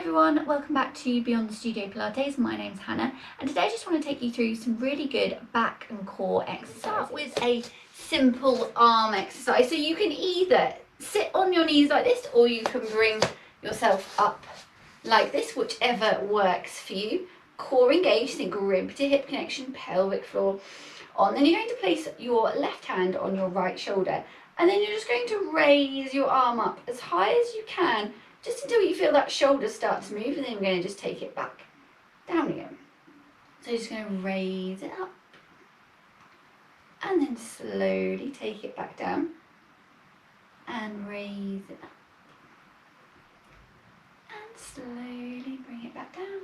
everyone, welcome back to Beyond the Studio Pilates. My name's Hannah and today I just want to take you through some really good back and core exercises. Start with a simple arm exercise. So you can either sit on your knees like this or you can bring yourself up like this, whichever works for you. Core engaged, think rib to hip connection, pelvic floor on. Then you're going to place your left hand on your right shoulder and then you're just going to raise your arm up as high as you can, just until you feel that shoulder start to move, and then we're going to just take it back down again. So just going to raise it up and then slowly take it back down and raise it up and slowly bring it back down.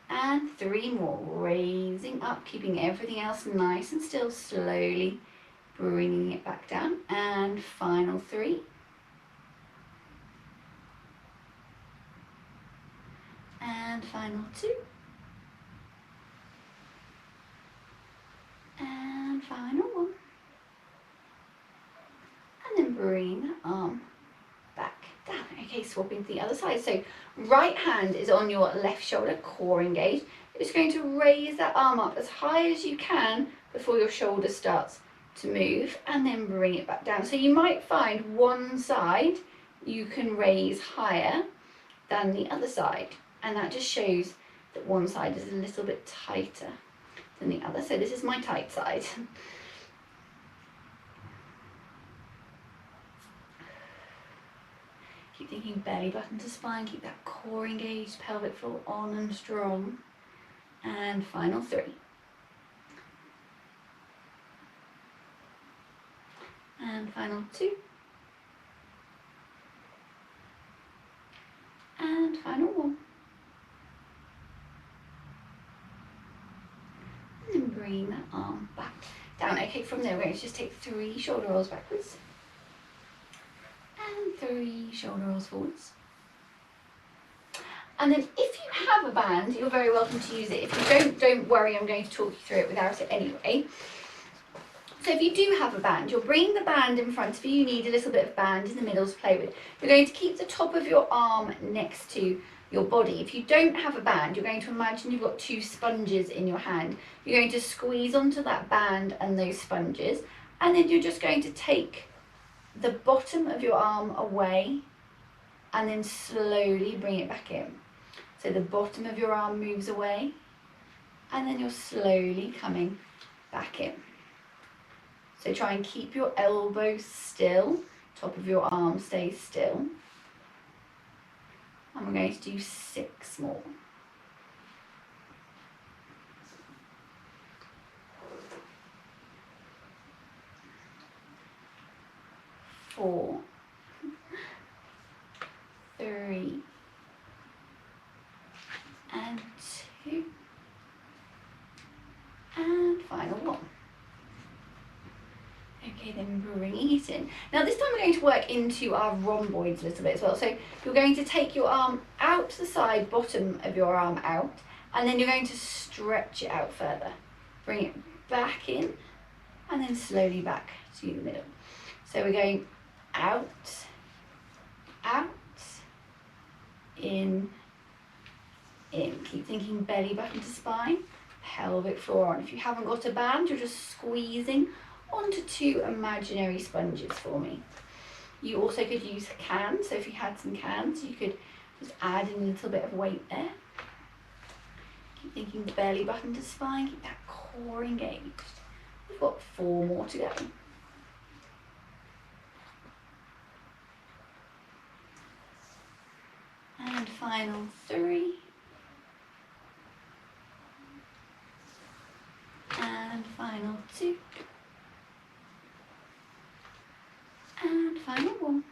And 3 more, raising up, keeping everything else nice and still, slowly bringing it back down. And final 3. And final 2. And final 1. And then bring the arm back down. Okay, swapping to the other side. So right hand is on your left shoulder, core engaged. You're just going to raise that arm up as high as you can before your shoulder starts to move, and then bring it back down. So you might find one side you can raise higher than the other side, and that just shows that one side is a little bit tighter than the other. So this is my tight side. Keep thinking belly button to spine, keep that core engaged, pelvic floor on and strong. And final 3. And final 2. And final 1. And then bring that arm back down. Okay, from there we're going to just take 3 shoulder rolls backwards. And 3 shoulder rolls forwards. And then if you have a band, you're very welcome to use it. If you don't worry, I'm going to talk you through it without it anyway. So if you do have a band, you'll bring the band in front of you. You need a little bit of band in the middle to play with. You're going to keep the top of your arm next to your body. If you don't have a band, you're going to imagine you've got 2 sponges in your hand. You're going to squeeze onto that band and those sponges, and then you're just going to take the bottom of your arm away and then slowly bring it back in. So the bottom of your arm moves away and then you're slowly coming back in. So try and keep your elbows still, top of your arm stays still. And we're going to do 6 more. 4, 3, and 2, and final 1. Okay, then bringing it in. Now this time we're going to work into our rhomboids a little bit as well. So you're going to take your arm out to the side, bottom of your arm out, and then you're going to stretch it out further. Bring it back in, and then slowly back to the middle. So we're going out, out, in. Keep thinking belly button to spine, pelvic floor on. If you haven't got a band, you're just squeezing onto 2 imaginary sponges for me. You also could use cans, so if you had some cans, you could just add in a little bit of weight there. Keep thinking belly button to spine, keep that core engaged. We've got 4 more to go. And final 3. And final 2. And final 1.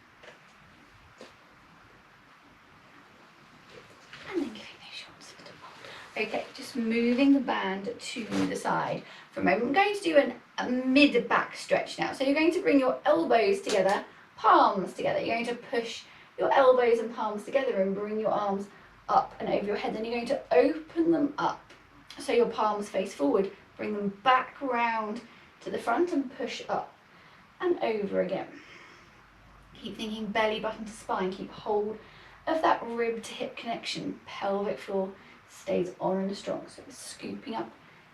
And then giving those shoulders a bit of hold. Okay, just moving the band to the side for a moment. I'm going to do a mid-back stretch now. So you're going to bring your elbows together, palms together. You're going to push your elbows and palms together and bring your arms up and over your head. Then you're going to open them up so your palms face forward. Bring them back round to the front and push up and over again. Keep thinking belly button to spine. Keep hold of that rib to hip connection. Pelvic floor stays on and strong. So we're scooping up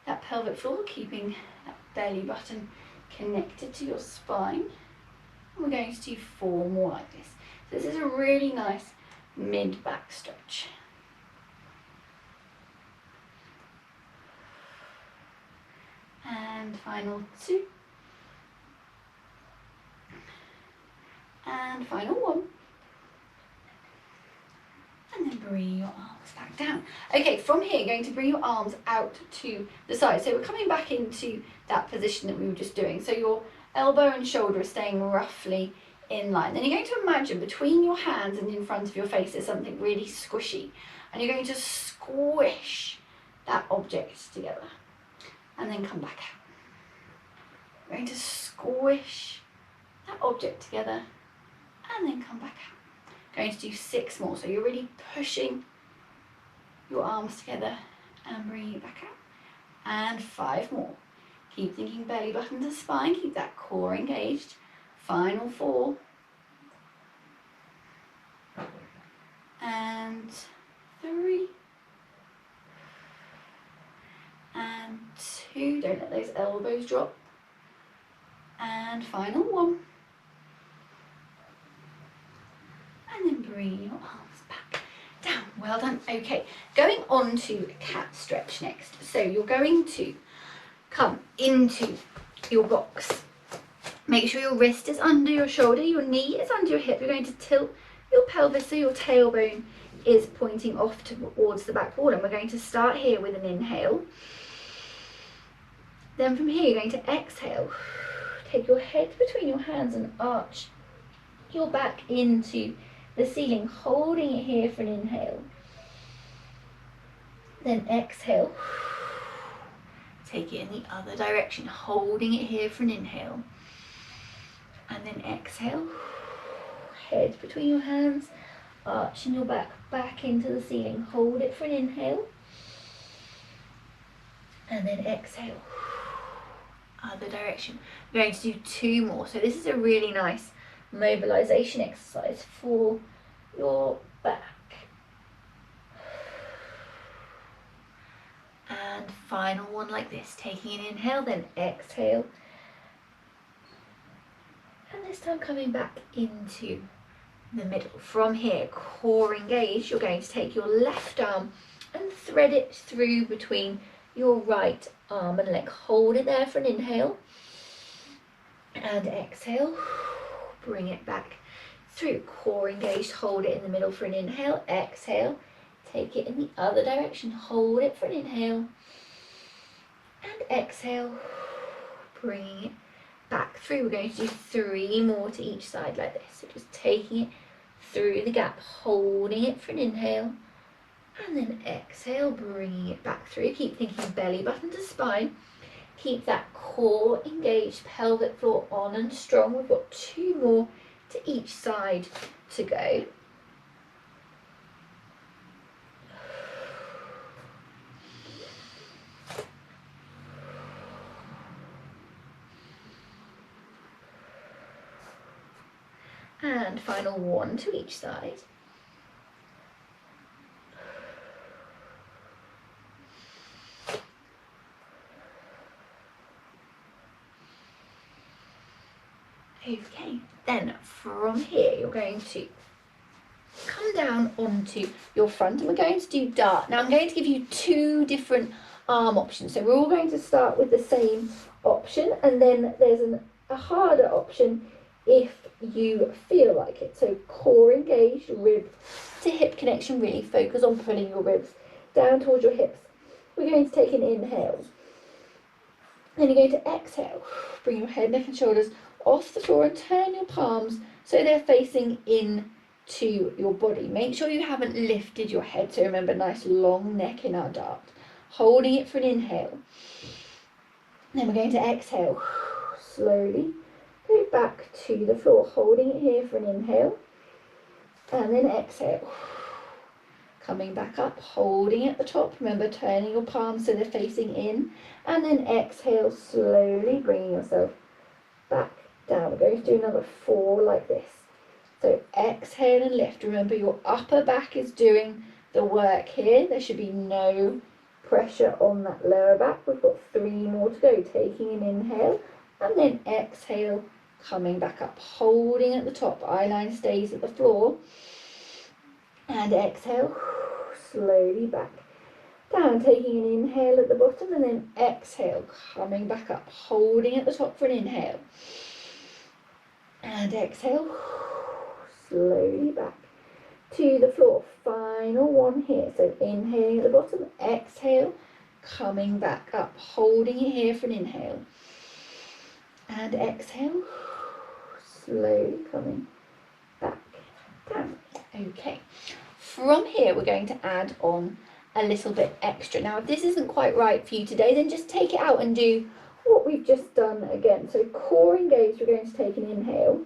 that pelvic floor, keeping that belly button connected to your spine. And we're going to do 4 more like this. So this is a really nice mid-back stretch. And final 2. And final 1. And then bring your arms back down. Okay, from here, you're going to bring your arms out to the side. So we're coming back into that position that we were just doing. So your elbow and shoulder are staying roughly in line. Then you're going to imagine between your hands and in front of your face there's something really squishy. And you're going to squish that object together. And then come back out. We're going to squish that object together and then come back out. Going to do 6 more. So you're really pushing your arms together and bringing it back out. And 5 more. Keep thinking belly button to spine. Keep that core engaged. Final 4. And 3. And 2. Don't let those elbows drop. And final 1. And then bring your arms back down. Well done. Okay, going on to cat stretch next. So you're going to come into your box. Make sure your wrist is under your shoulder, your knee is under your hip. You're going to tilt your pelvis so your tailbone is pointing off towards the back wall. And we're going to start here with an inhale. Then from here, you're going to exhale. Take your head between your hands and arch your back into the ceiling, holding it here for an inhale. Then exhale. Take it in the other direction, holding it here for an inhale. And then exhale. Head between your hands, arching your back into the ceiling. Hold it for an inhale. And then exhale. Other direction. We're going to do 2 more. So this is a really nice mobilization exercise for your back. And final one like this, taking an inhale, then exhale. And this time coming back into the middle. From here, core engaged, you're going to take your left arm and thread it through between your right arm and leg. Hold it there for an inhale. And exhale. Bring it back through. Core engaged, hold it in the middle for an inhale. Exhale. Take it in the other direction. Hold it for an inhale. And exhale. Bringing it back through. We're going to do 3 more to each side like this. So just taking it through the gap, holding it for an inhale. And then exhale, bringing it back through. Keep thinking belly button to spine. Keep that core engaged, pelvic floor on and strong. We've got 2 more to each side to go. And final 1 to each side. Okay, then from here you're going to come down onto your front and we're going to do dart. Now I'm going to give you 2 different arm options. So we're all going to start with the same option and then there's a harder option if you feel like it. So core engaged, rib to hip connection, really focus on pulling your ribs down towards your hips. We're going to take an inhale. Then you're going to exhale. Bring your head, neck and shoulders off the floor and turn your palms so they're facing in to your body. Make sure you haven't lifted your head. So remember, nice long neck in our dart. Holding it for an inhale. Then we're going to exhale. Slowly go back to the floor, holding it here for an inhale. And then exhale. Coming back up, holding at the top. Remember, turning your palms so they're facing in. And then exhale, slowly bringing yourself back down. We're going to do another 4 like this. So exhale and lift. Remember, your upper back is doing the work here. There should be no pressure on that lower back. We've got 3 more to go. Taking an inhale and then exhale, coming back up, holding at the top. Eye line stays at the floor. And exhale, slowly back down, taking an inhale at the bottom and then exhale, coming back up, holding at the top for an inhale. And exhale, slowly back to the floor. Final one here. So inhaling at the bottom, exhale, coming back up, holding it here for an inhale. And exhale, slowly coming back down. Okay. From here, we're going to add on a little bit extra. Now, if this isn't quite right for you today, then just take it out and do what we've just done again. So core engaged, we're going to take an inhale.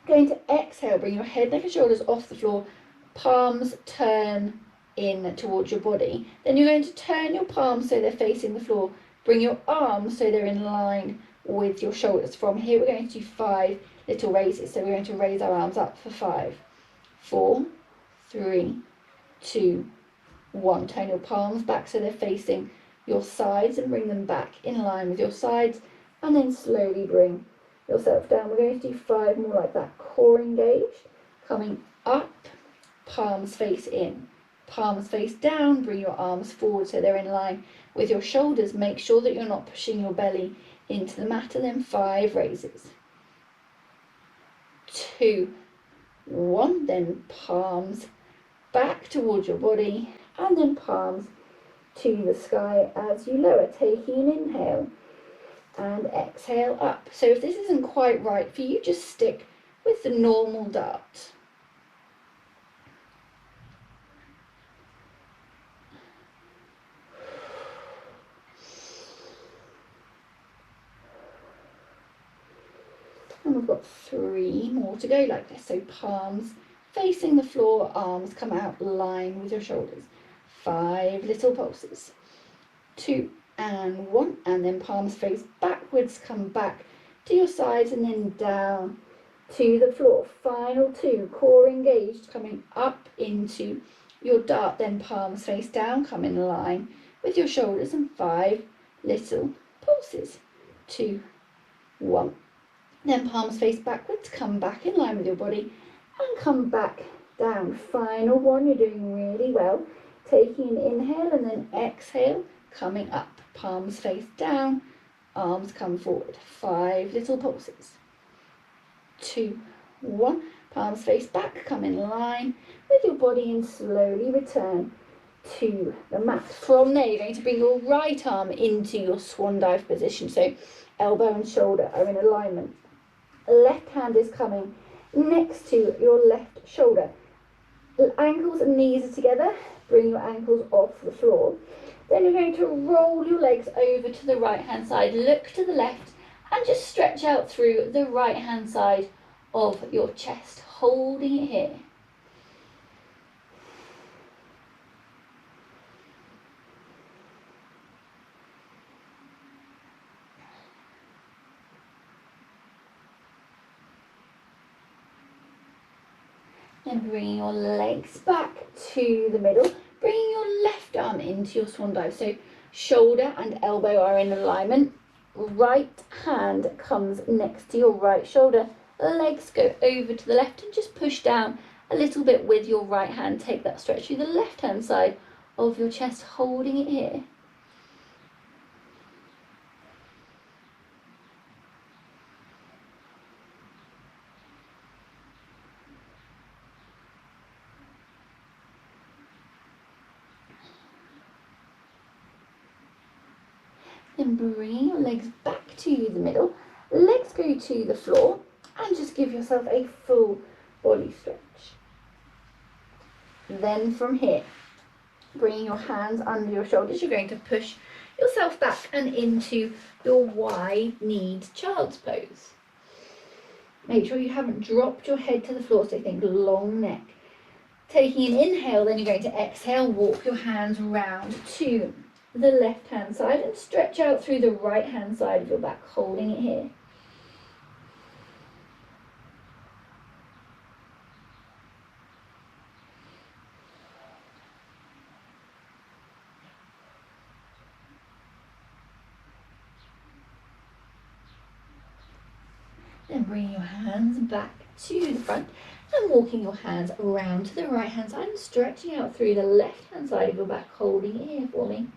Going to exhale, bring your head, neck and shoulders off the floor, palms turn in towards your body. Then you're going to turn your palms so they're facing the floor. Bring your arms so they're in line with your shoulders. From here, we're going to do 5 little raises. So we're going to raise our arms up for 5, 4, 3, 2, 1. Turn your palms back so they're facing your sides and bring them back in line with your sides, and then slowly bring yourself down. We're going to do 5 more like that. Core engaged, coming up, palms face in, palms face down. Bring your arms forward so they're in line with your shoulders. Make sure that you're not pushing your belly into the mat. And then 5 raises. 2, 1. Then palms back towards your body, and then palms to the sky as you lower, taking an inhale and exhale up. So if this isn't quite right for you, just stick with the normal dart. And we've got 3 more to go like this. So palms facing the floor, arms come out, line with your shoulders. 5 little pulses. 2 and 1, and then palms face backwards, come back to your sides and then down to the floor. Final 2, core engaged, coming up into your dart, then palms face down, come in line with your shoulders, and 5 little pulses. 2, 1. Then palms face backwards, come back in line with your body and come back down. Final 1, you're doing really well. Taking an inhale and then exhale, coming up. Palms face down, arms come forward. 5 little pulses. 2, 1. Palms face back, come in line with your body and slowly return to the mat. From there, you're going to bring your right arm into your swan dive position. So elbow and shoulder are in alignment. Left hand is coming next to your left shoulder. Ankles and knees are together. Bring your ankles off the floor. Then you're going to roll your legs over to the right hand side. Look to the left and just stretch out through the right hand side of your chest, holding it here. Then bring your legs back to the middle. Bringing your left arm into your swan dive. So shoulder and elbow are in alignment. Right hand comes next to your right shoulder. Legs go over to the left and just push down a little bit with your right hand. Take that stretch through the left hand side of your chest, holding it here. Then bring your legs back to the middle. Legs go to the floor and just give yourself a full body stretch. Then from here, bringing your hands under your shoulders, you're going to push yourself back and into your wide-kneed child's pose. Make sure you haven't dropped your head to the floor, so think long neck. Taking an inhale, then you're going to exhale, walk your hands round to the left hand side and stretch out through the right hand side of your back, holding it here. Then bring your hands back to the front and walking your hands around to the right hand side and stretching out through the left hand side of your back, holding it here for me.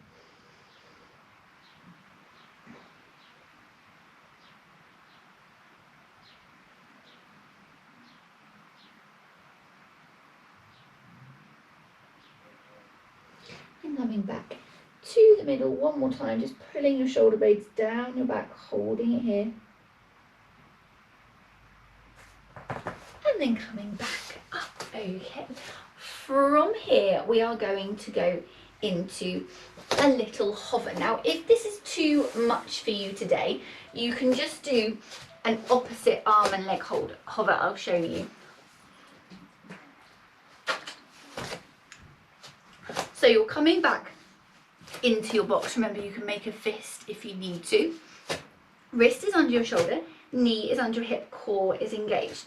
And coming back to the middle one more time, just pulling your shoulder blades down your back, holding it here. And then coming back up. Okay, from here we are going to go into a little hover. Now if this is too much for you today, you can just do an opposite arm and leg hover. I'll show you. So you're coming back into your box. Remember, you can make a fist if you need to. Wrist is under your shoulder, knee is under your hip, core is engaged.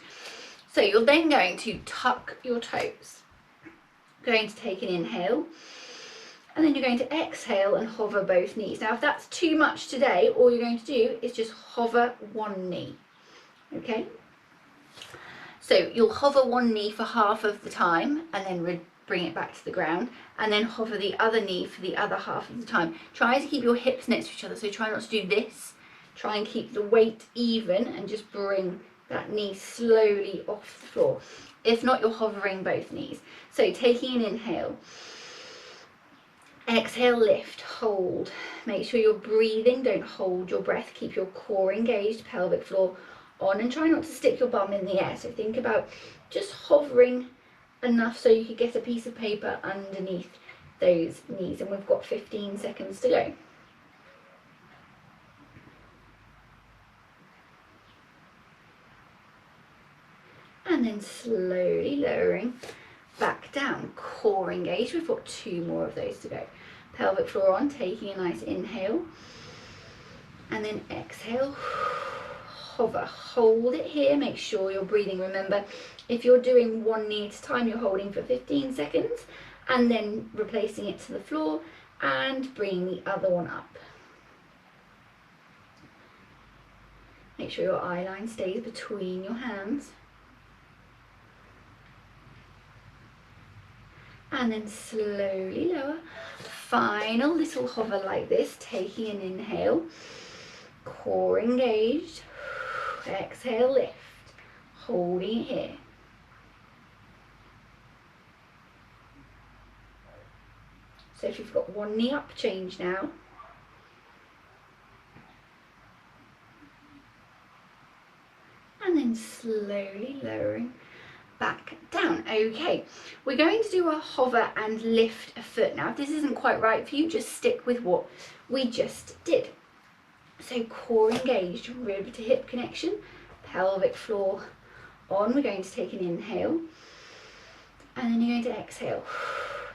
So you're then going to tuck your toes. Going to take an inhale, and then you're going to exhale and hover both knees. Now if that's too much today, all you're going to do is just hover one knee, okay? So you'll hover one knee for half of the time, and then bring it back to the ground, and then hover the other knee for the other half of the time. Try to keep your hips next to each other, so try not to do this. Try and keep the weight even and just bring that knee slowly off the floor. If not, you're hovering both knees. So taking an inhale, exhale, lift, hold. Make sure you're breathing, don't hold your breath. Keep your core engaged, pelvic floor on, and try not to stick your bum in the air. So think about just hovering enough so you could get a piece of paper underneath those knees, and we've got 15 seconds to go. And then slowly lowering back down, core engaged. We've got 2 more of those to go. Pelvic floor on, taking a nice inhale, and then exhale, hover, hold it here, make sure you're breathing. Remember, if you're doing one knee at a time, you're holding for 15 seconds and then replacing it to the floor and bringing the other one up. Make sure your eye line stays between your hands. And then slowly lower. Final little hover like this, taking an inhale, core engaged, exhale, lift, holding it here. So if you've got one knee up, change now. And then slowly lowering back down. Okay, we're going to do a hover and lift a foot. Now if this isn't quite right for you, just stick with what we just did. So core engaged, rib to hip connection, pelvic floor on. We're going to take an inhale, and then you're going to exhale.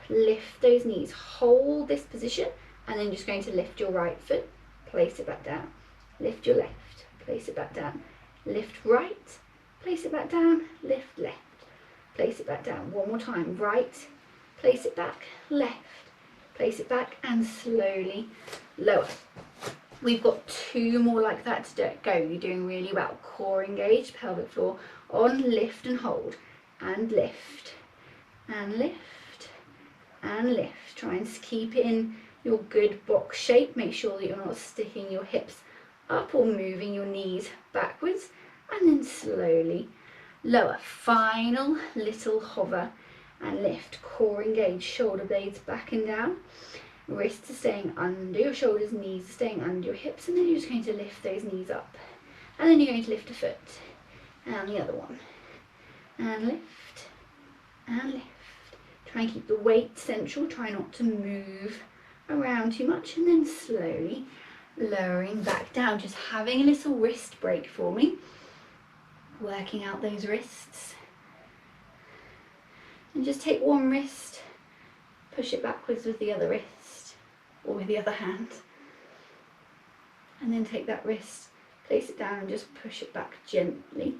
Lift those knees, hold this position, and then just going to lift your right foot, place it back down. Lift your left, place it back down. Lift right, place it back down, lift left. Place it back down. One more time. Right, place it back, left, place it back, and slowly lower. We've got 2 more like that to go. You're doing really well. Core engaged, pelvic floor on, lift and hold, and lift, and lift, and lift. Try and keep it in your good box shape. Make sure that you're not sticking your hips up or moving your knees backwards, and then slowly lower. Final little hover and lift. Core engaged, shoulder blades back and down. Wrists are staying under your shoulders, knees are staying under your hips, and then you're just going to lift those knees up. And then you're going to lift a foot, and the other one. And lift, and lift. Try and keep the weight central, try not to move around too much, and then slowly lowering back down. Just having a little wrist break for me. Working out those wrists. And just take one wrist, push it backwards with the other wrist, or with the other hand. And then take that wrist, place it down and just push it back gently.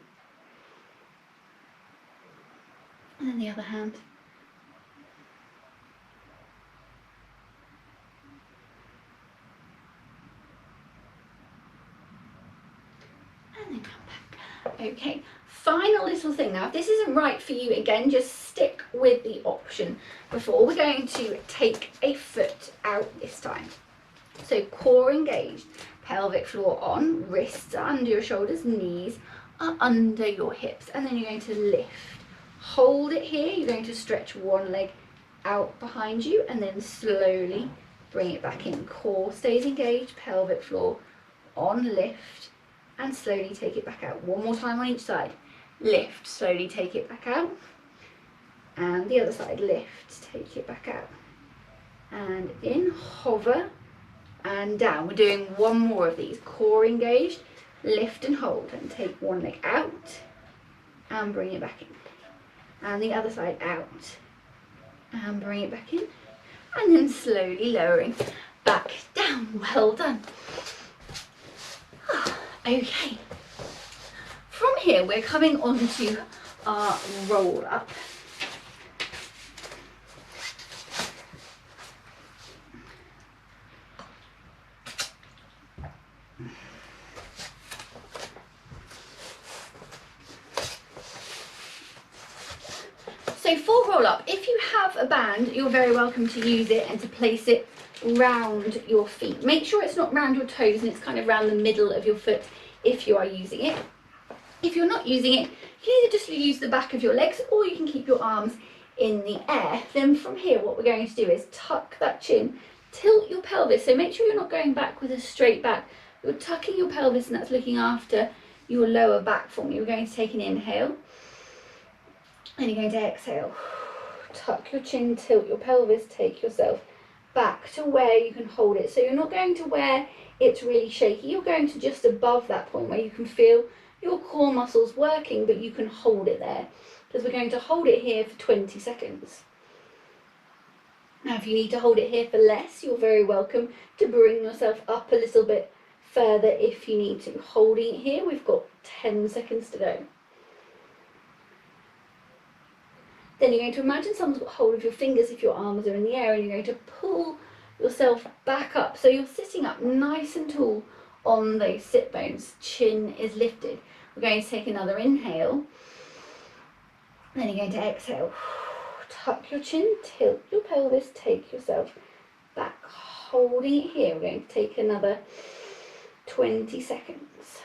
And then the other hand. And then come back. Okay, final little thing. Now if this isn't right for you, again, just stick with the option before. We're going to take a foot out this time. So core engaged, pelvic floor on, wrists are under your shoulders, knees are under your hips, and then you're going to lift. Hold it here, you're going to stretch one leg out behind you and then slowly bring it back in. Core stays engaged, pelvic floor on, lift, and slowly take it back out. One more time on each side. Lift, slowly take it back out. And the other side, lift, take it back out. And in, hover, and down. We're doing one more of these. Core engaged, lift and hold, and take one leg out, and bring it back in. And the other side out, and bring it back in. And then slowly lowering back down. Well done. Okay. From here, we're coming on to our roll up. So for roll up, if you have a band, you're very welcome to use it and to place it round your feet. Make sure it's not round your toes and it's kind of round the middle of your foot if you are using it. If you're not using it, you can either just use the back of your legs or you can keep your arms in the air. Then from here, what we're going to do is tuck that chin, tilt your pelvis. So make sure you're not going back with a straight back. You're tucking your pelvis and that's looking after your lower back for me. We're going to take an inhale. And you're going to exhale. Tuck your chin, tilt your pelvis, take yourself back to where you can hold it. So you're not going to where it's really shaky. You're going to just above that point where you can feel your core muscles working, but you can hold it there. Because we're going to hold it here for 20 seconds. Now, if you need to hold it here for less, you're very welcome to bring yourself up a little bit further if you need to. Holding it here, we've got 10 seconds to go. Then you're going to imagine someone's got hold of your fingers if your arms are in the air, and you're going to pull yourself back up. So you're sitting up nice and tall on those sit bones. Chin is lifted. We're going to take another inhale. Then you're going to exhale. Tuck your chin, tilt your pelvis, take yourself back. Holding it here. We're going to take another 20 seconds.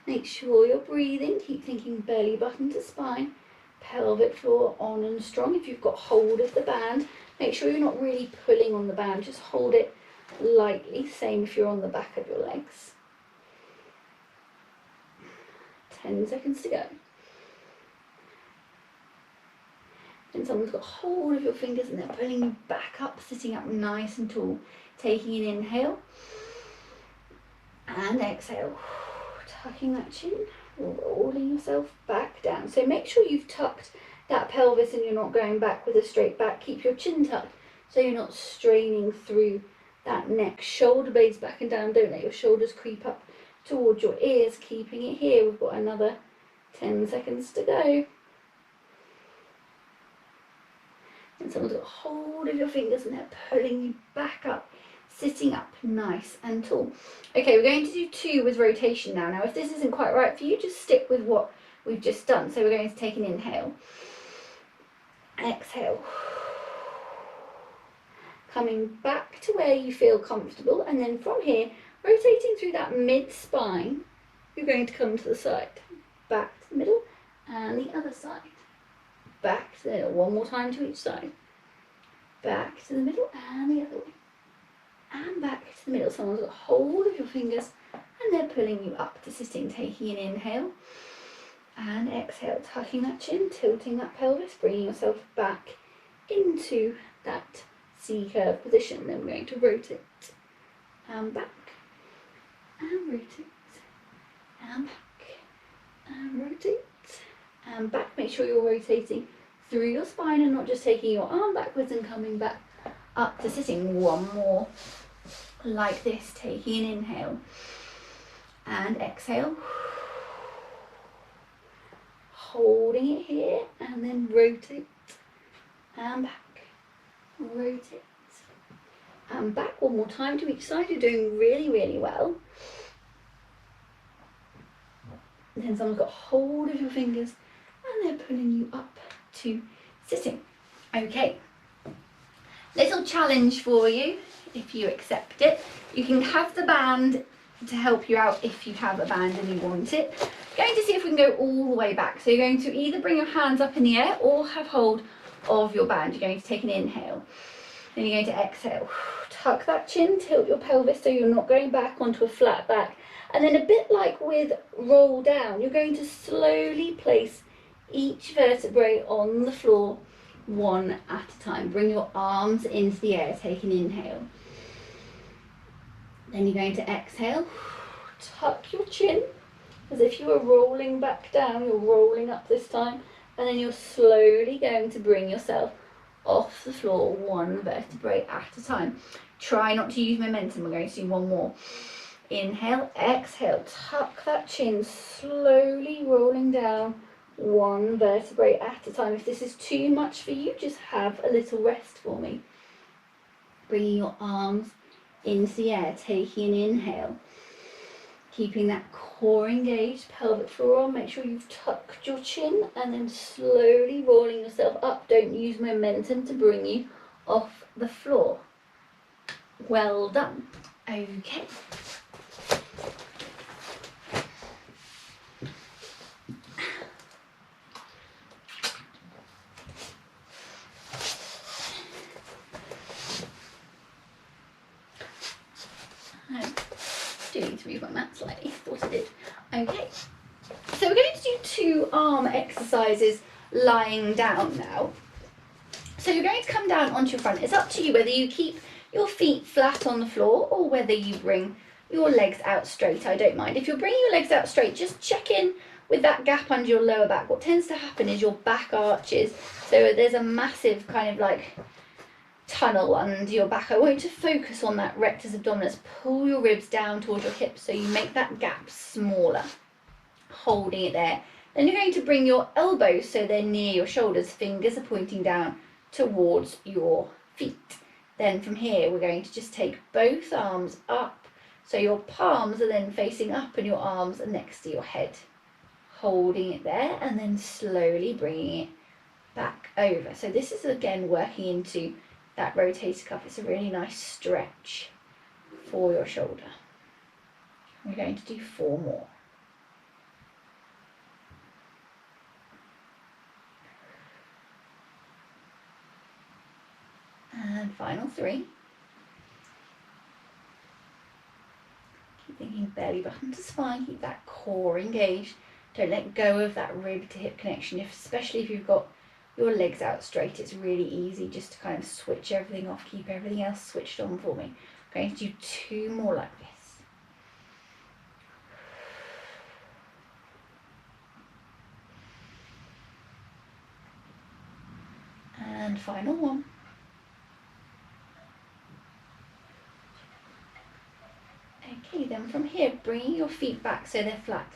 Make sure you're breathing. Keep thinking belly button to spine. Pelvic floor on and strong. If you've got hold of the band, make sure you're not really pulling on the band, just hold it lightly. Same if you're on the back of your legs. 10 seconds to go. And someone's got hold of your fingers and they're pulling you back up, sitting up nice and tall. Taking an inhale and exhale. Tucking that chin. Rolling yourself back down. So make sure you've tucked that pelvis and you're not going back with a straight back. Keep your chin tucked so you're not straining through that neck. Shoulder blades back and down. Don't let your shoulders creep up towards your ears. Keeping it here. We've got another 10 seconds to go. And someone's got hold of your fingers and they're pulling you back up. Sitting up nice and tall. Okay, we're going to do 2 with rotation now. Now, if this isn't quite right for you, just stick with what we've just done. So we're going to take an inhale. Exhale. Coming back to where you feel comfortable. And then from here, rotating through that mid-spine, you're going to come to the side. Back to the middle and the other side. Back to the middle. One more time to each side. Back to the middle and the other way. And back to the middle. Someone's got hold of your fingers and they're pulling you up to sitting. Taking an inhale and exhale. Tucking that chin, tilting that pelvis, bringing yourself back into that C-curve position. Then we're going to rotate and back and rotate and back and rotate and back. Make sure you're rotating through your spine and not just taking your arm backwards and coming back up to sitting. One more like this. Taking an inhale and exhale. Holding it here and then rotate and back. Rotate and back. One more time to each side. You're doing really, really well. And then someone's got hold of your fingers and they're pulling you up to sitting. Okay, little challenge for you if you accept it. You can have the band to help you out if you have a band and you want it. Going to see if we can go all the way back. So you're going to either bring your hands up in the air or have hold of your band. You're going to take an inhale. Then you're going to exhale. Tuck that chin, tilt your pelvis so you're not going back onto a flat back. And then a bit like with roll down, you're going to slowly place each vertebrae on the floor one at a time. Bring your arms into the air, take an inhale. Then you're going to exhale. Tuck your chin as if you were rolling back down. You're rolling up this time. And then you're slowly going to bring yourself off the floor one vertebrae at a time. Try not to use momentum. We're going to do one more. Inhale, exhale, tuck that chin, slowly rolling down one vertebrae at a time. If this is too much for you, just have a little rest for me. Bringing your arms into the air, taking an inhale. Keeping that core engaged, pelvic floor on. Make sure you've tucked your chin and then slowly rolling yourself up. Don't use momentum to bring you off the floor. Well done. Okay. I do need to move my mat slightly. Thought I did. Okay. So we're going to do 2 arm exercises lying down now. So you're going to come down onto your front. It's up to you whether you keep your feet flat on the floor or whether you bring your legs out straight. I don't mind. If you're bringing your legs out straight, just check in with that gap under your lower back. What tends to happen is your back arches. So there's a massive kind of like tunnel under your back. I want you to focus on that rectus abdominis. Pull your ribs down towards your hips so you make that gap smaller. Holding it there. Then you're going to bring your elbows so they're near your shoulders. Fingers are pointing down towards your feet. Then from here we're going to just take both arms up. So your palms are then facing up and your arms are next to your head. Holding it there and then slowly bringing it back over. So this is again working into that rotator cuff. It's a really nice stretch for your shoulder. We're going to do 4 more. And final 3. Keep thinking belly button to spine, keep that core engaged. Don't let go of that rib to hip connection, especially if you've got your legs out straight. It's really easy just to kind of switch everything off, keep everything else switched on for me. I'm going to do 2 more like this. And final 1. Okay, then from here, bringing your feet back so they're flat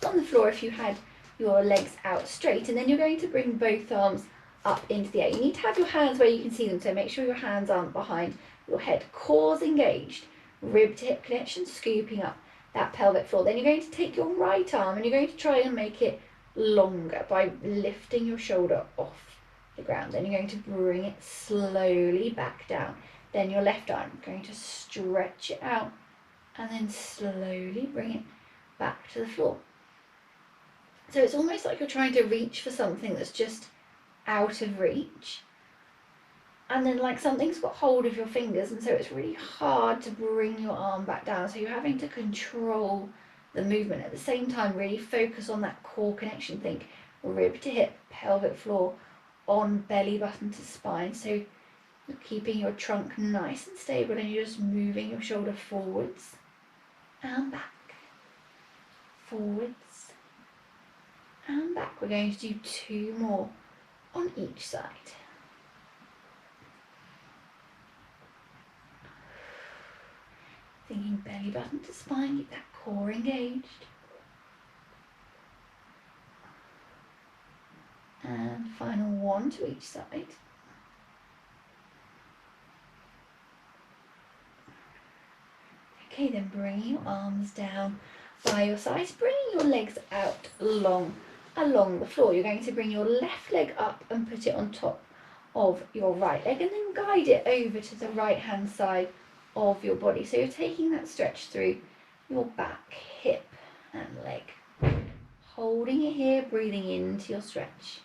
on the floor if you had your legs out straight, and then you're going to bring both arms up into the air. You need to have your hands where you can see them, so make sure your hands aren't behind your head. Core's engaged, rib to hip connection, scooping up that pelvic floor. Then you're going to take your right arm and you're going to try and make it longer by lifting your shoulder off the ground. Then you're going to bring it slowly back down. Then your left arm, going to stretch it out and then slowly bring it back to the floor. So it's almost like you're trying to reach for something that's just out of reach, and then like something's got hold of your fingers, and so it's really hard to bring your arm back down. So you're having to control the movement at the same time, really focus on that core connection. Think rib to hip, pelvic floor on belly button to spine. So you're keeping your trunk nice and stable and you're just moving your shoulder forwards and back, forwards and back. We're going to do 2 more on each side. Thinking belly button to spine, keep that core engaged. And final 1 to each side. Okay, then bring your arms down by your sides, bringing your legs out along the floor. You're going to bring your left leg up and put it on top of your right leg, and then guide it over to the right hand side of your body. So you're taking that stretch through your back, hip and leg. Holding it here, breathing into your stretch.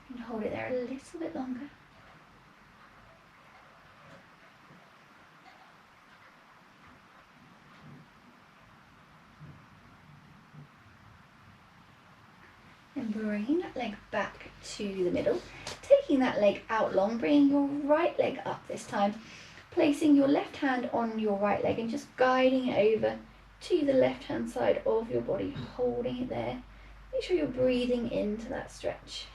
And hold it there a little bit longer. And bringing that leg back to the middle, taking that leg out long, bringing your right leg up this time, placing your left hand on your right leg and just guiding it over to the left hand side of your body, holding it there. Make sure you're breathing into that stretch.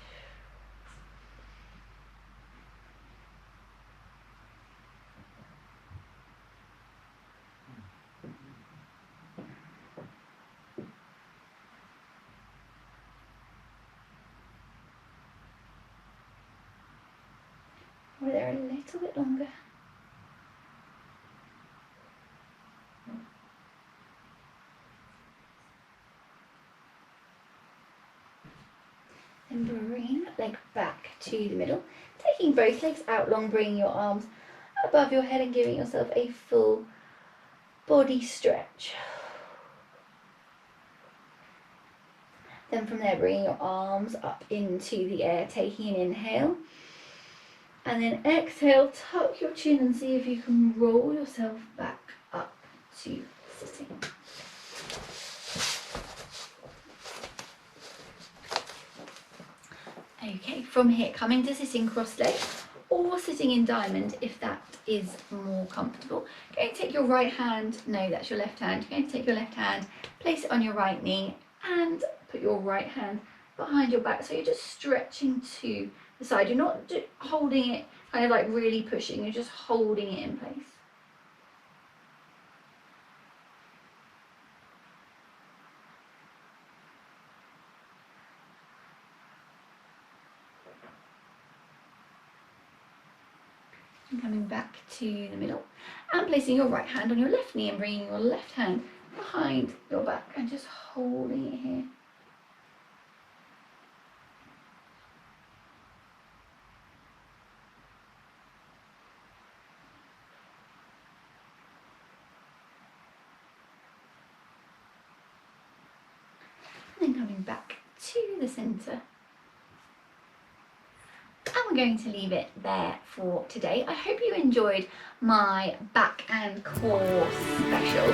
Hold it there a little bit longer. Then bring that leg back to the middle, taking both legs out long, bringing your arms above your head and giving yourself a full body stretch. Then from there, bringing your arms up into the air, taking an inhale. And then exhale, tuck your chin and see if you can roll yourself back up to sitting. Okay, from here, coming to sitting cross-legged or sitting in diamond if that is more comfortable. Going to take your right hand, no, that's your left hand. You're going to take your left hand, place it on your right knee and put your right hand behind your back. So you're just stretching to the side. You're not just holding it, kind of like really pushing, you're just holding it in place. And coming back to the middle and placing your right hand on your left knee and bringing your left hand behind your back and just holding it here. And then coming back to the centre. And we're going to leave it there for today. I hope you enjoyed my back and core special.